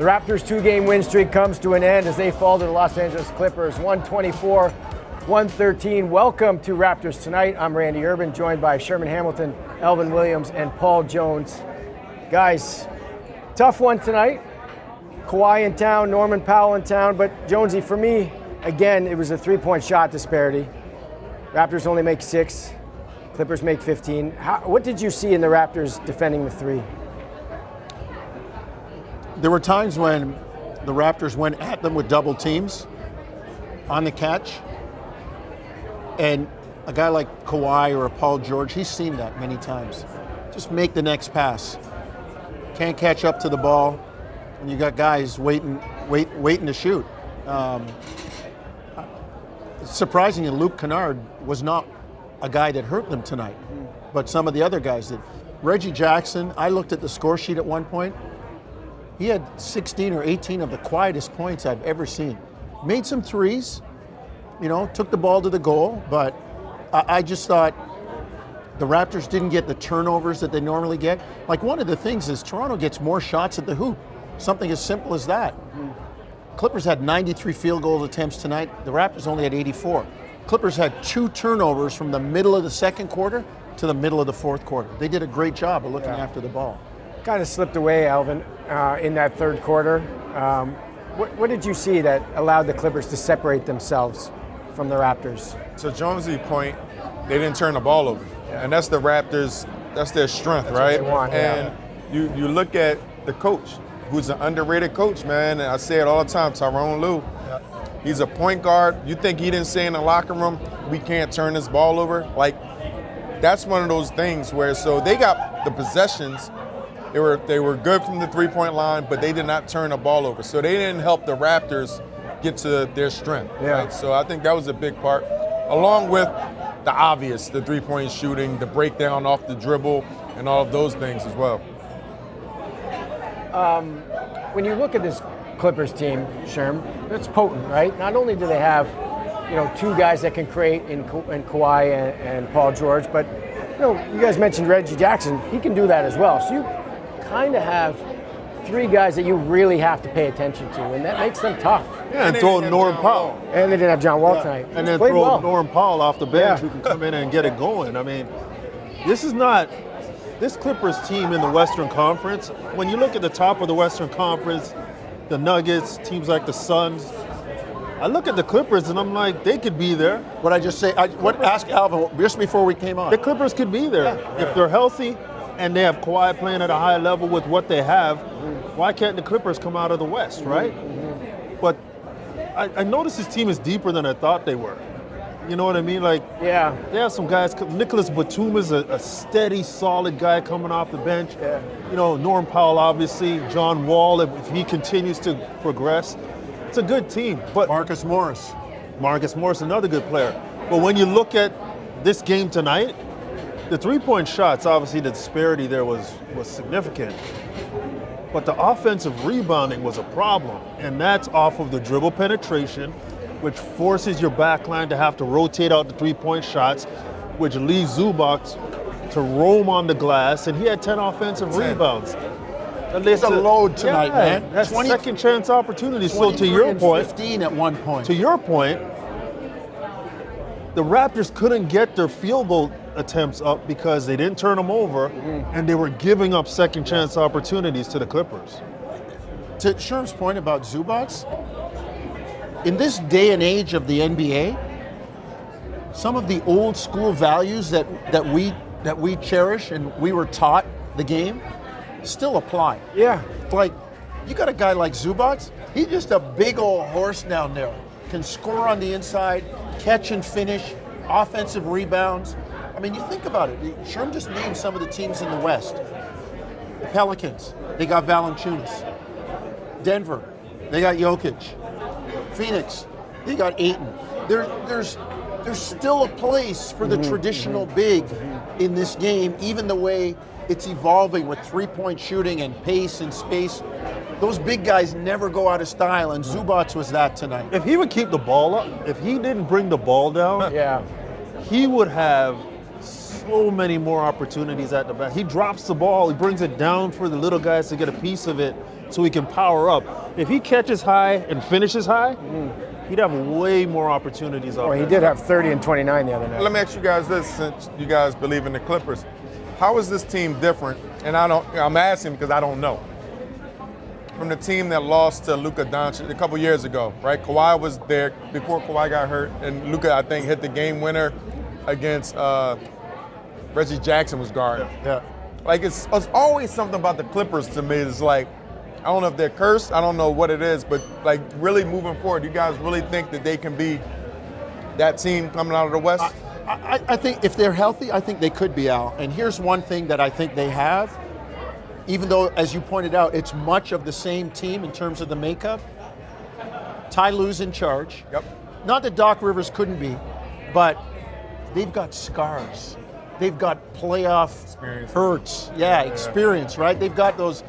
The Raptors' 2-game win streak comes to an end as they fall to the Los Angeles Clippers, 124-113. Welcome to Raptors Tonight. I'm Randy Urban, joined by Sherman Hamilton, Alvin Williams, and Paul Jones. Guys, tough one tonight. Kawhi in town, Norman Powell in town, but Jonesy, for me, again, it was a 3-point shot disparity. Raptors only make 6, Clippers make 15. What did you see in the Raptors defending the 3? There were times when the Raptors went at them with double teams on the catch, and a guy like Kawhi or a Paul George, he's seen that many times. Just make the next pass. Can't catch up to the ball, and you got guys waiting to shoot. Surprisingly, Luke Kennard was not a guy that hurt them tonight, but some of the other guys did. Reggie Jackson, I looked at the score sheet at one point. He had 16 or 18 of the quietest points I've ever seen. Made some threes, took the ball to the goal, but I just thought the Raptors didn't get the turnovers that they normally get. Like, one of the things is Toronto gets more shots at the hoop. Something as simple as that. Clippers had 93 field goal attempts tonight. The Raptors only had 84. Clippers had 2 turnovers from the middle of the second quarter to the middle of the fourth quarter. They did a great job of looking after the ball. Kind of slipped away, Alvin, in that third quarter. What did you see that allowed the Clippers to separate themselves from the Raptors? To Jonesy's point, they didn't turn the ball over. Yeah. And that's the Raptors, that's their strength, that's right? What they want, and you look at the coach, who's an underrated coach, man. And I say it all the time, Tyronn Lue. Yeah. He's a point guard. You think he didn't say in the locker room, we can't turn this ball over? Like, that's one of those things where, so they got the possessions. They were good from the 3-point line, but they did not turn the ball over. So they didn't help the Raptors get to their strength. Yeah. Right? So I think that was a big part, along with the obvious, the 3-point shooting, the breakdown off the dribble, and all of those things as well. When you look at this Clippers team, Sherm, it's potent, right? Not only do they have, 2 guys that can create in Kawhi and Paul George, but you guys mentioned Reggie Jackson. He can do that as well. So you kind of have 3 guys that you really have to pay attention to, and that makes them tough. Yeah, and throw Norm Powell. And they didn't have John Wall tonight. And then throw Norm Powell off the bench who can come in and get it going. I mean, this Clippers team in the Western Conference, when you look at the top of the Western Conference, the Nuggets, teams like the Suns, I look at the Clippers and I'm like, they could be there. What I just say, ask Alvin just before we came on. The Clippers could be there. If they're healthy and they have Kawhi playing at a high level with what they have, why can't the Clippers come out of the West, right? But I noticed this team is deeper than I thought they were. You know what I mean? Like, they have some guys. Nicholas Batum is a steady, solid guy coming off the bench. Yeah. Norm Powell, obviously. John Wall, if he continues to progress. It's a good team. But Marcus Morris, another good player. But when you look at this game tonight, the 3-point shots, obviously the disparity there was significant. But the offensive rebounding was a problem. And that's off of the dribble penetration, which forces your back line to have to rotate out the 3-point shots, which leaves Zubac to roam on the glass. And he had 10 offensive rebounds. It's a load tonight, man. That's 20 second chance opportunities. So to your point, 15 at one point. To your point, the Raptors couldn't get their field goal attempts up because they didn't turn them over, and they were giving up second chance opportunities to the Clippers. To Sherm's point about Zubac, in this day and age of the NBA, some of the old school values that we cherish and we were taught the game still apply. Yeah. Like, you got a guy like Zubac, he's just a big old horse down there. Can score on the inside, catch and finish, offensive rebounds. I mean, you think about it. Sherm just named some of the teams in the West. The Pelicans, they got Valanciunas. Denver, they got Jokic. Phoenix, they got Ayton. There's still a place for the traditional big in this game, even the way it's evolving with 3-point shooting and pace and space. Those big guys never go out of style, and Zubac was that tonight. If he would keep the ball up, if he didn't bring the ball down, he would have so many more opportunities at the back. He drops the ball, he brings it down for the little guys to get a piece of it so he can power up. If he catches high and finishes high, he'd have way more opportunities. Well, he did have 30 and 29 the other night. Let me ask you guys this, since you guys believe in the Clippers. How is this team different? And I'm asking because I don't know. From the team that lost to Luka Doncic a couple years ago, right? Kawhi was there before Kawhi got hurt, and Luka, I think, hit the game winner against Reggie Jackson was guarding. Yeah. Like, it's always something about the Clippers to me. It's like, I don't know if they're cursed. I don't know what it is, but like really moving forward, you guys really think that they can be that team coming out of the West? I think if they're healthy, I think they could be, Al. And here's one thing that I think they have, even though, as you pointed out, it's much of the same team in terms of the makeup. Ty Lue's in charge. Yep. Not that Doc Rivers couldn't be, but they've got scars. They've got playoff Experience. hurts. Yeah, experience, right? They've got those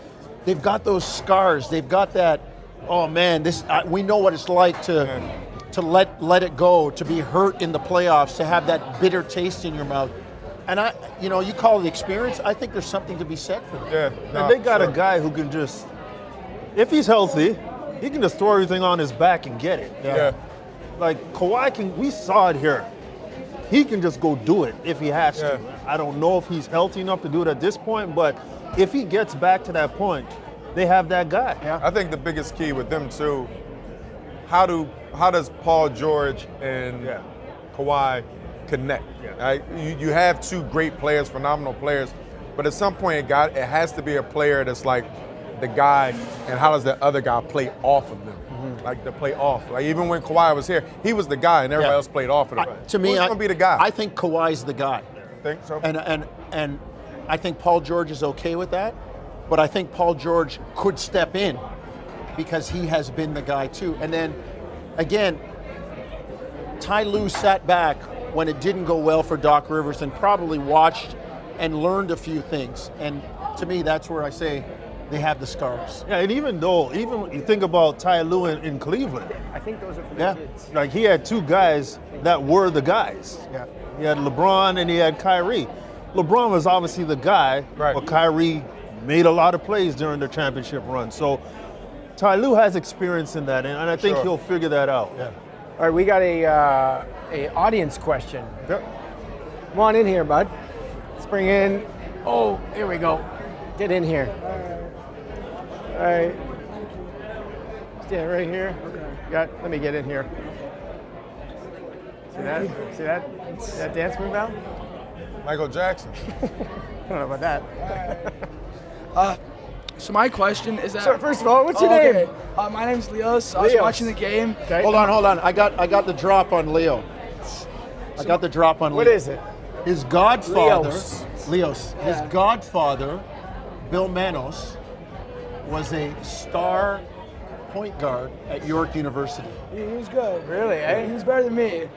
scars. They've got that. Oh man, we know what it's like to let it go, to be hurt in the playoffs, to have that bitter taste in your mouth. And you call it experience. I think there's something to be said for that. Yeah. And they got a guy who can just, if he's healthy, he can just throw everything on his back and get it. Yeah. Like Kawhi we saw it here. He can just go do it if he has to. I don't know if he's healthy enough to do it at this point, but if he gets back to that point, they have that guy. Yeah. I think the biggest key with them too, how does Paul George and Kawhi connect? Right? You have two great players, phenomenal players, but at some point it has to be a player that's like the guy, and how does that other guy play off of them? Like to play off. Like even when Kawhi was here, he was the guy, and everybody else played off of him. To me, who's going to be the guy? I think Kawhi's the guy. Think so? And I think Paul George is okay with that, but I think Paul George could step in because he has been the guy too. And then, again, Ty Lue sat back when it didn't go well for Doc Rivers and probably watched and learned a few things. And to me, that's where I say they have the scars. Yeah, and even you think about Ty Lue in Cleveland, I think those are for the kids. like he had two guys that were the guys. Yeah. He had LeBron and he had Kyrie. LeBron was obviously the guy, Right. but Kyrie made a lot of plays during the championship run. So Ty Lue has experience in that, and I think Sure. he'll figure that out. Yeah. All right, we got a audience question. Yep. Come on in here, bud. Let's bring in. Oh, here we go. Get in here. All right. Stand right here. Okay. Let me get in here. See that? See that? See that dance move, Al? Michael Jackson. I don't know about that. So my question is that. So first of all, what's your okay. name? My name's Leos. I was Leos. watching the game. Okay. Hold on. I got the drop on Leo. I got the drop on Leo. What is it? His godfather, Leos. his godfather, Bill Manos, was a star point guard at York University. He was good. Really, eh? He was better than me.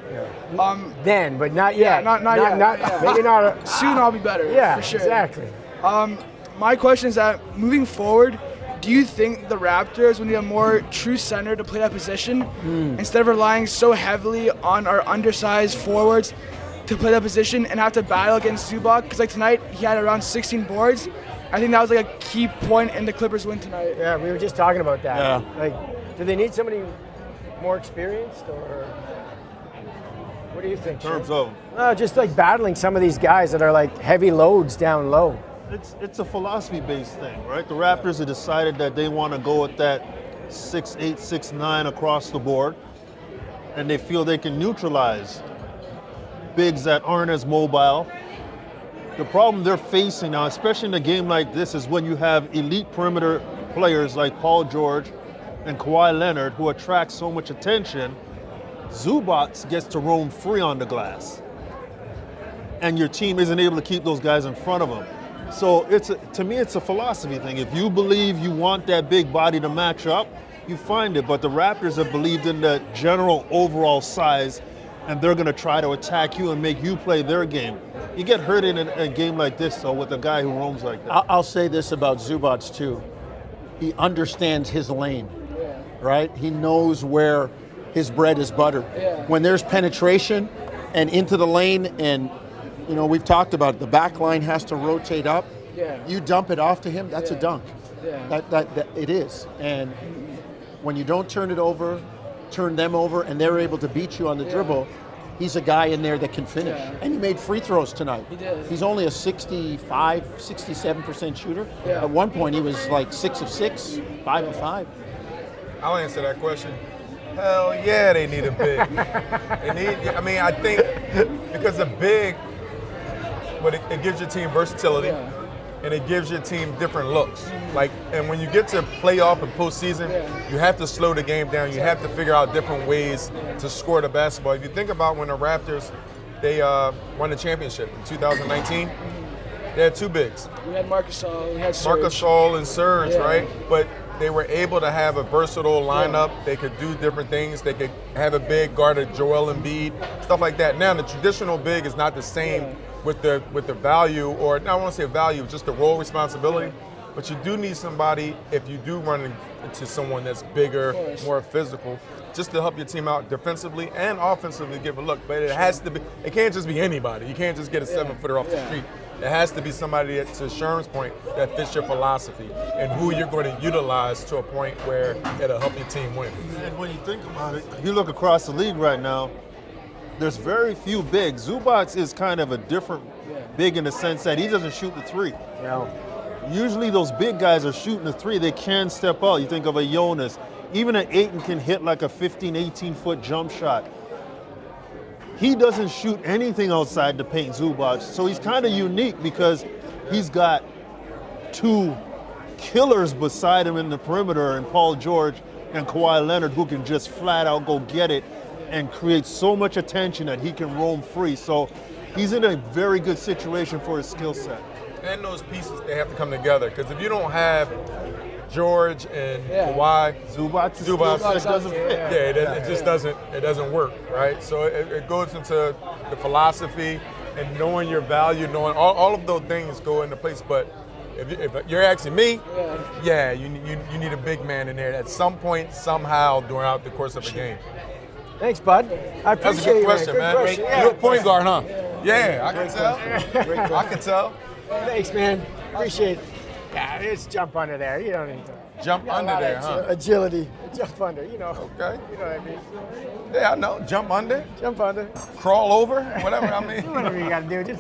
Then, but not yet. not yet. Yeah. Maybe not. Soon I'll be better. Yeah, for sure. exactly. My question is that moving forward, do you think the Raptors will need a more true center to play that position instead of relying so heavily on our undersized forwards to play that position and have to battle against Zubac? Because like tonight, he had around 16 boards. I think that was like a key point in the Clippers win tonight. Yeah, we were just talking about that. Yeah. Like, do they need somebody more experienced, or what do you think? In terms Sherman? of, Just like battling some of these guys that are like heavy loads down low. it's a philosophy-based thing, right? The Raptors have decided that they want to go with that 6'8", 6'9" across the board, and they feel they can neutralize bigs that aren't as mobile. The problem they're facing now, especially in a game like this, is when you have elite perimeter players like Paul George and Kawhi Leonard who attract so much attention. Zubac gets to roam free on the glass, and your team isn't able to keep those guys in front of him. So to me, it's a philosophy thing. If you believe you want that big body to match up, you find it. But the Raptors have believed in the general overall size, and they're going to try to attack you and make you play their game. You get hurt in a game like this, though, with a guy who roams like that. I'll say this about Zubac too. He understands his lane, right? He knows where his bread is buttered. Yeah. When there's penetration and into the lane and you know, we've talked about it. The back line has to rotate up. Yeah. You dump it off to him, that's a dunk. Yeah. That it is. And when you don't turn it over, turn them over, and they're able to beat you on the dribble, he's a guy in there that can finish. Yeah. And he made free throws tonight. He did. He's only a 67% shooter. Yeah. At one point, he was like 6 of 6, 5 of 5. I'll answer that question. Hell yeah, they need a big. I think because a big, but it gives your team versatility, and it gives your team different looks. Like, and when you get to playoff and postseason, you have to slow the game down. You have to figure out different ways to score the basketball. If you think about when the Raptors, they won the championship in 2019, they had two bigs. We had Marcus Gasol, we had Serge. Marcus Gasol and Serge, right? But they were able to have a versatile lineup. They could do different things. They could have a big guard at Joel Embiid, stuff like that. Now, the traditional big is not the same with the value, or I don't want to say value, just the role responsibility. But you do need somebody, if you do run into someone that's bigger, more physical, just to help your team out defensively and offensively, give a look. But it has to be, it can't just be anybody. You can't just get a 7-footer off the street. It has to be somebody that, to Sherman's point, that fits your philosophy and who you're going to utilize to a point where it'll help your team win. And when you think about it, if you look across the league right now, there's very few bigs. Zubac is kind of a different big in the sense that he doesn't shoot the three. No. Usually those big guys are shooting the three. They can step out. You think of a Jonas. Even an Ayton can hit like a 15, 18-foot jump shot. He doesn't shoot anything outside the paint, Zubac. So he's kind of unique because he's got two killers beside him in the perimeter, and Paul George and Kawhi Leonard, who can just flat out go get it and create so much attention that he can roam free. So he's in a very good situation for his skill set. And those pieces, they have to come together. Because if you don't have George and Kawhi, Zubac doesn't fit. It just doesn't work, right? So it goes into the philosophy and knowing your value, knowing all of those things go into place. But if you're asking me, you need a big man in there at some point, somehow, throughout the course of a game. Thanks, bud. I appreciate That's a good question, man. Question. You're a point guard, huh? Yeah, I can tell. I can tell. Thanks, man. Appreciate it. Yeah, it's jump under there. You don't need to. Jump under there, huh? Agility. Jump under, Okay. You know what I mean? Yeah, I know. Jump under. Jump under. Crawl over. Whatever, I mean. Do whatever you got to do.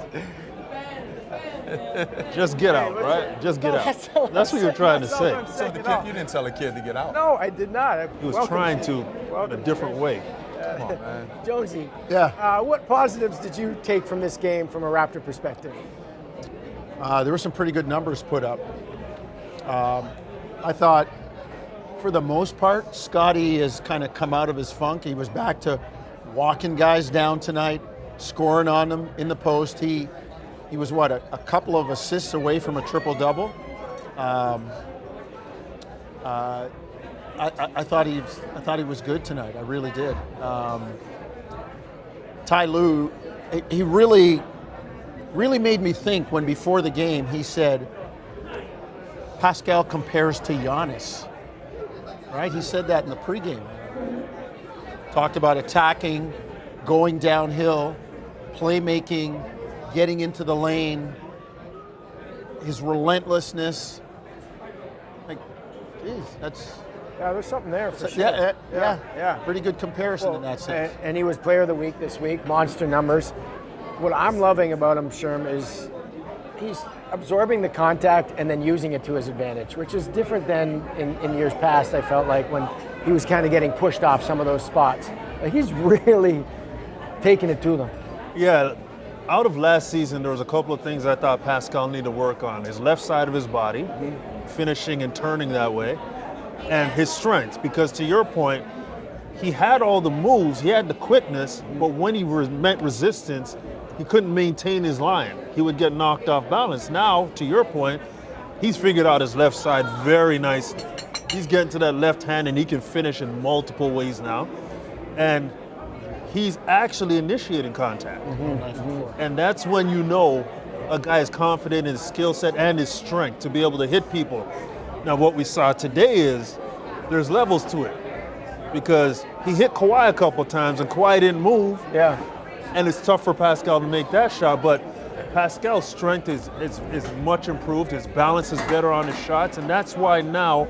Just get out, right? Just get out. That's what you're trying to say. So the kid, you didn't tell the kid to get out. No, I did not. He was trying to in a different way. Come on, man. Jonesy. Yeah. What positives did you take from this game from a Raptor perspective? There were some pretty good numbers put up. I thought, for the most part, Scotty has kind of come out of his funk. He was back to walking guys down tonight, scoring on them in the post. He was, a couple of assists away from a triple-double. I thought he was good tonight. I really did. Ty Lue, he really made me think when before the game he said Pascal compares to Giannis. Right? He said that in the pregame. Talked about attacking, going downhill, playmaking, getting into the lane, his relentlessness. Like, geez, that's... Yeah, there's something there for sure. Yeah. Pretty good comparison in that sense. And he was Player of the Week this week, monster numbers. What I'm loving about him, Sherm, is he's absorbing the contact and then using it to his advantage, which is different than in years past, I felt like, when he was kind of getting pushed off some of those spots. Like, he's really taking it to them. Yeah, out of last season, there was a couple of things I thought Pascal needed to work on. His left side of his body, finishing and turning that way, and his strength, because to your point, he had all the moves, he had the quickness, but when he met resistance, he couldn't maintain his line. He would get knocked off balance. Now, to your point, he's figured out his left side very nicely. He's getting to that left hand and he can finish in multiple ways now. And he's actually initiating contact. And that's when you know a guy is confident in his skill set and his strength to be able to hit people. Now, what we saw today is there's levels to it, because he hit Kawhi a couple times and Kawhi didn't move. Yeah. And it's tough for Pascal to make that shot, but Pascal's strength is much improved. His balance is better on his shots, and that's why now,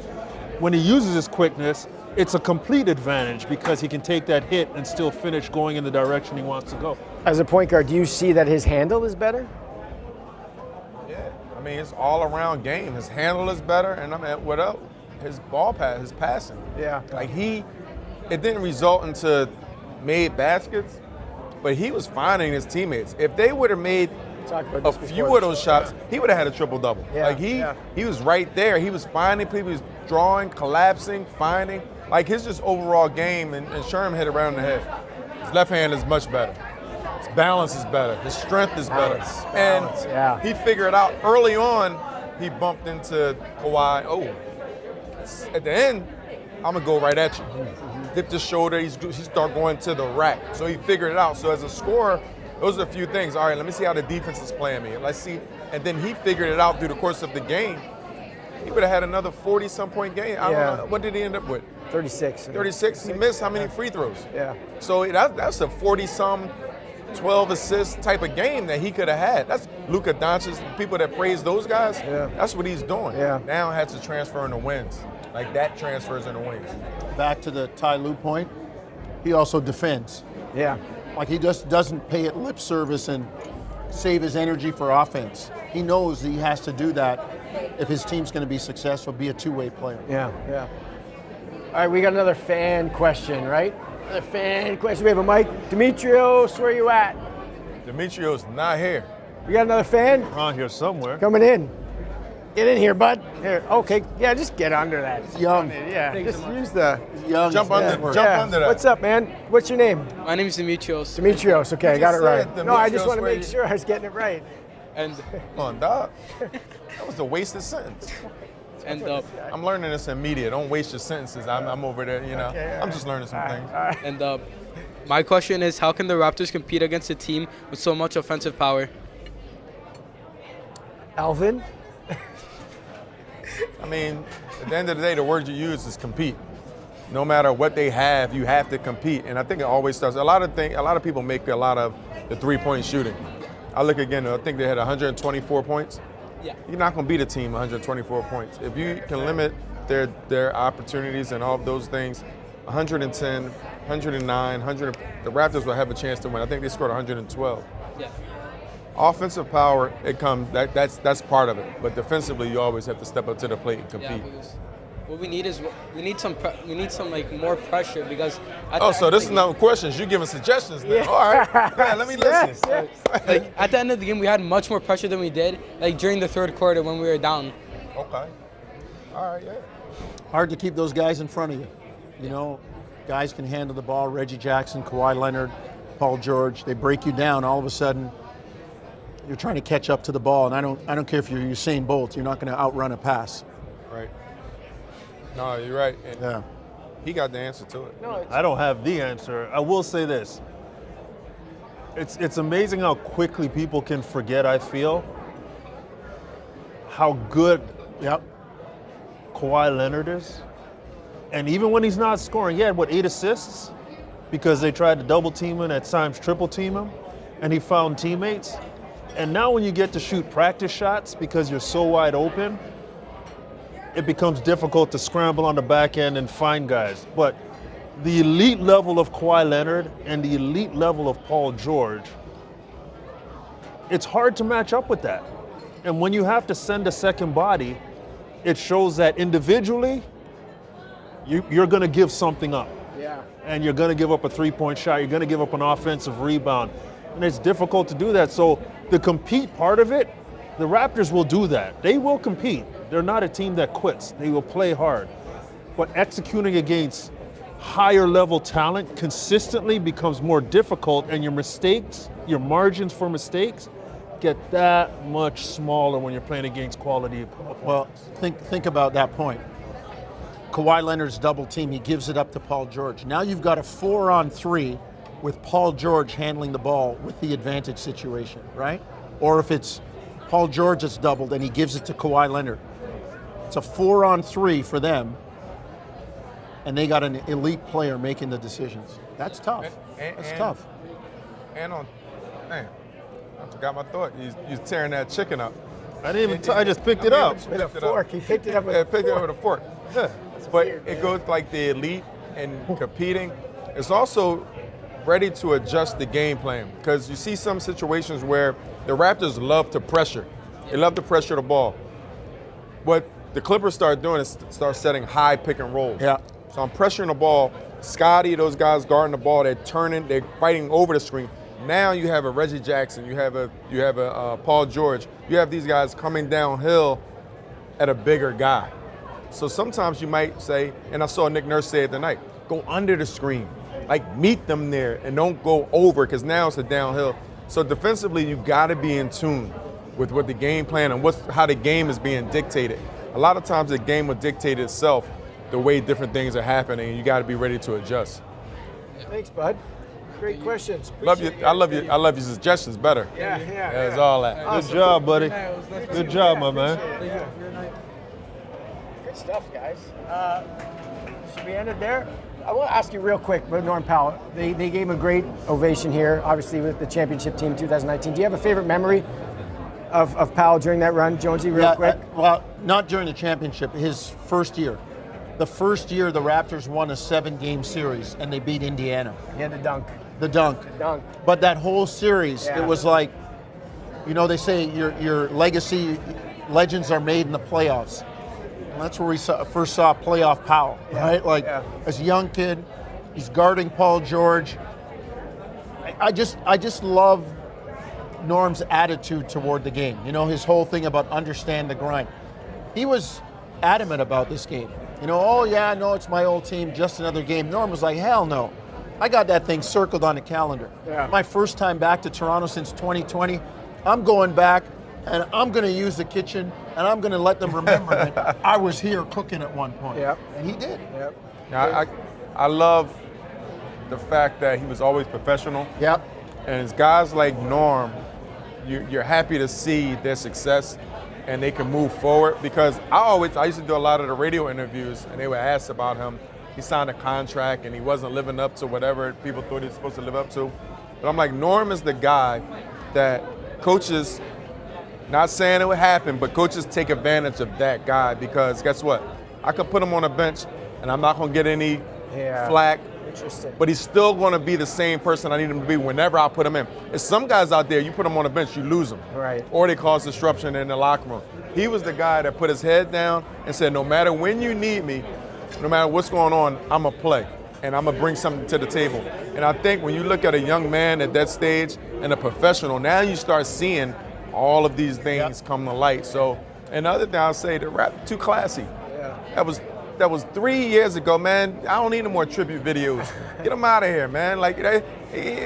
when he uses his quickness, it's a complete advantage because he can take that hit and still finish going in the direction he wants to go. As a point guard, do you see that his handle is better? Yeah, I mean, it's all around game. His handle is better, and I mean, what else? His ball pass, his passing. Yeah. Like it didn't result into made baskets, but he was finding his teammates. If they would have made Talked about a this few before. of those shots, he would have had a triple-double. Yeah, Like yeah. he was right there. He was finding people, he was drawing, collapsing, finding. Like his just overall game, and Sherman hit around the head. His left hand is much better. His balance is better. His strength is better. Balance, And yeah. he figured it out early on. He bumped into Kawhi. Oh, at the end, I'm gonna go right at you. Dip the shoulder. He start going to the rack. So he figured it out. So as a scorer, those are a few things. All right, let me see how the defense is playing me. Let's see. And then he figured it out through the course of the game. He would have had another 40-some point game. I don't know. What did he end up with? 36. 36. He missed how many free throws? Yeah. So that's a 40-some, 12 assist type of game that he could have had. That's Luka Doncic. People that praise those guys. Yeah. That's what he's doing. Yeah. Now has to transfer into wins. Like that transfers into wins. Back to the Ty Lue point, he also defends. Yeah. Like he just doesn't pay it lip service and save his energy for offense. He knows that he has to do that if his team's going to be successful, be a two-way player. Yeah, yeah. All right, we got another fan question, right? Another fan question. We have a mic. Demetrios, where you at? Demetrios not here. We got another fan Around here somewhere. coming in. Get in here, bud. Here. Okay. Yeah, just get under that. Young. Yeah. Just use the. Young. Jump under Yeah. that. What's up, man? What's your name? My name is Demetrios, Demetrios. Okay, I got it just right. said No, I just Demetrios want to where make you- sure I was getting it right. and Come on, dog. That was a wasted sentence. and I'm learning this in media. Don't waste your sentences. I'm over there, you know. Okay, I'm just learning some things. and my question is, how can the Raptors compete against a team with so much offensive power? Alvin? I mean, at the end of the day, the word you use is compete. No matter what they have, you have to compete. And I think it always starts. A lot of people make a lot of the three-point shooting. I look again. I think they had 124 points. Yeah. You're not going to beat a team 124 points. If you can limit their opportunities and all of those things, 110, 109, 100, the Raptors will have a chance to win. I think they scored 112. Yeah. Offensive power, it comes. That's part of it. But defensively, you always have to step up to the plate and Yeah, compete. because what we need is some like more pressure because. at Oh, the so end of this the is not questions. You're giving suggestions now. All right. Yeah, let me listen. Yes, yes. like at the end of the game, we had much more pressure than we did like during the third quarter when we were down. Okay. All right, yeah. Hard to keep those guys in front of you. You know, guys can handle the ball. Reggie Jackson, Kawhi Leonard, Paul George. They break you down. All of a sudden, you're trying to catch up to the ball, and I don't care if you're Usain Bolt. You're not going to outrun a pass. Right. No, you're right. And Yeah. he got the answer to it. No, I don't have the answer. I will say this. It's amazing how quickly people can forget, I feel, how good Yep. Kawhi Leonard is. And even when he's not scoring, he had, 8 assists? Because they tried to double team him, at times triple team him, and he found teammates. And now when you get to shoot practice shots because you're so wide open, it becomes difficult to scramble on the back end and find guys. But the elite level of Kawhi Leonard and the elite level of Paul George, it's hard to match up with that. And when you have to send a second body, it shows that individually, you're going to give something up. yeah. And you're going to give up a three-point shot. You're going to give up an offensive rebound. And it's difficult to do that. So the compete part of it, the Raptors will do that. They will compete. They're not a team that quits. They will play hard. But executing against higher level talent consistently becomes more difficult, and your mistakes, your margins for mistakes, get that much smaller when you're playing against quality opponents. Well, think about that point. Kawhi Leonard's double team, he gives it up to Paul George. Now you've got a 4-on-3 with Paul George handling the ball with the advantage situation, right? Or if it's Paul George that's doubled and he gives it to Kawhi Leonard. It's a 4-on-3 for them, and they got an elite player making the decisions. That's tough. That's tough. And on, man, I forgot my thought. You're tearing that chicken up. I didn't even. I just picked it up. With a fork. He picked it up with Yeah, a picked it up fork. with a fork. Yeah. But it goes like the elite and competing. It's also ready to adjust the game plan because you see some situations where the Raptors love to pressure. They love to pressure the ball. What the Clippers start doing is start setting high pick and rolls. Yeah. So I'm pressuring the ball. Scotty, those guys guarding the ball, they're turning, they're fighting over the screen. Now you have a Reggie Jackson, you have a Paul George, you have these guys coming downhill at a bigger guy. So sometimes you might say, and I saw Nick Nurse say it tonight, go under the screen, like meet them there and don't go over because now it's a downhill. So defensively, you got to be in tune with what the game plan and how the game is being dictated. A lot of times the game will dictate itself the way different things are happening, and you got to be ready to adjust. Thanks, bud. Great questions. Love you. Appreciate I love you. I love your suggestions better. Yeah. That's all that. Good job, buddy. Good job, my man. Good stuff, guys. Should we end it there? I want to ask you real quick about Norm Powell. They gave him a great ovation here, obviously with the championship team 2019. Do you have a favorite memory of Powell during that run, Jonesy, real quick? Well, not during the championship, his first year. The first year the Raptors won a 7-game series and they beat Indiana. He had the dunk. The dunk. Dunk. But that whole series, Yeah. it was like, they say your legacy legends are made in the playoffs. And that's where we first saw playoff Powell, right? Like as a young kid, he's guarding Paul George. I just love Norm's attitude toward the game. His whole thing about understand the grind. He was adamant about this game. It's my old team, just another game. Norm was like, hell no. I got that thing circled on the calendar. Yeah. My first time back to Toronto since 2020. I'm going back and I'm going to use the kitchen and I'm going to let them remember that I was here cooking at one point. Yep. And he did. Yep. I love the fact that he was always professional. Yep. And it's guys like Norm, you're happy to see their success and they can move forward because I used to do a lot of the radio interviews and they were asked about him. He signed a contract and he wasn't living up to whatever people thought he was supposed to live up to. But I'm like, Norm is the guy that coaches, not saying it would happen, but coaches take advantage of that guy because guess what? I could put him on a bench and I'm not going to get any flack. Interesting. But he's still going to be the same person I need him to be whenever I put him in. There's some guys out there, you put them on the bench, you lose them. Right. Or they cause disruption in the locker room. He was the guy that put his head down and said, no matter when you need me, no matter what's going on, I'm going to play. And I'm going to bring something to the table. And I think when you look at a young man at that stage and a professional, now you start seeing all of these things come to light. So, and the other thing I'll say, the rap too classy. Yeah. That was 3 years ago, man. I don't need no more tribute videos. Get them out of here, man. Like, they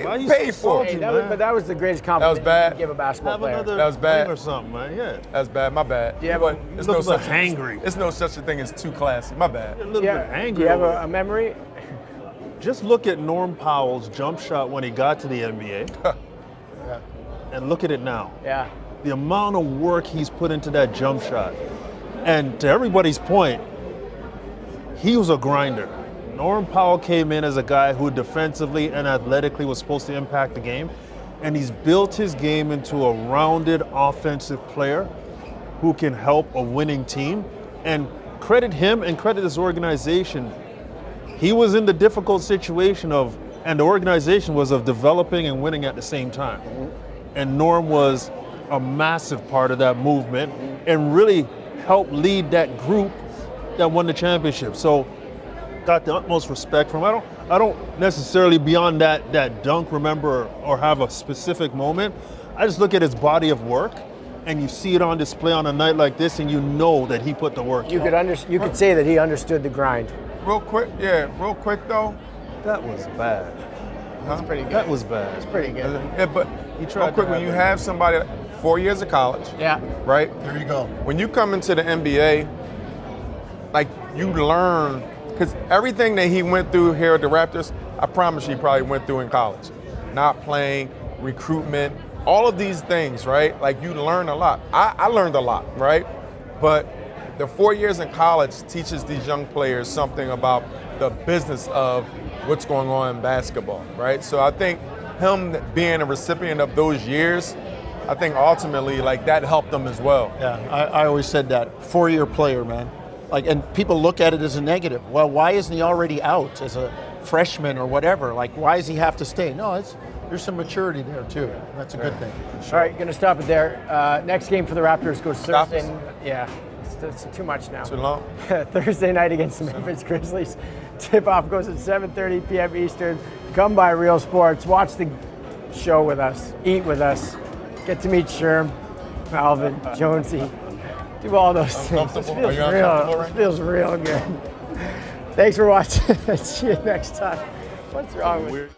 Why you paid so for Hey, it. that was the greatest compliment That was bad. you can give a basketball Have player. another That was bad. thing or something, man. Yeah. That was bad. My bad. Yeah, but but it's look no a little such hangry. It's no such a thing as too classy. My bad. A little bit angry. Do you have over a it. memory? Just look at Norm Powell's jump shot when he got to the NBA, and look at it now. Yeah. The amount of work he's put into that jump shot. And to everybody's point, he was a grinder. Norm Powell came in as a guy who defensively and athletically was supposed to impact the game, and he's built his game into a rounded offensive player who can help a winning team. And credit him and credit this organization. He was in the difficult situation and the organization was of developing and winning at the same time. And Norm was a massive part of that movement and really helped lead that group that won the championship. So got the utmost respect from him. I don't necessarily beyond that dunk remember or have a specific moment. I just look at his body of work and you see it on display on a night like this and you know that he put the work You in. you could say that he understood the grind. Real quick though. That was bad. That's pretty good. That was bad. That's pretty good. Yeah, but He tried real quick, to when you have have somebody 4 years of college, Yeah. right? There you go. When you come into the NBA, like you learn, because everything that he went through here at the Raptors, I promise you he probably went through in college. Not playing, recruitment, all of these things, right? Like you learn a lot. I learned a lot, right? But the 4 years in college teaches these young players something about the business of what's going on in basketball, right? So I think him being a recipient of those years I think ultimately, like, that helped them as well. Yeah, I always said that. 4-year player, man. Like, and people look at it as a negative. Well, why isn't he already out as a freshman or whatever? Like, why does he have to stay? No, there's some maturity there too. That's a good thing. All right, going to stop it there. Next game for the Raptors goes Stop Thursday. us? Yeah, it's too much now. Too long? Thursday night against the Memphis Grizzlies. Tip-off goes at 7:30 p.m. Eastern. Come by Real Sports. Watch the show with us. Eat with us. Get to meet Sherm, Alvin, Jonesy. Do all those things. This Uncomfortable? Are feels you real. uncomfortable This feels real good. Thanks for watching. See you next time. What's wrong with you?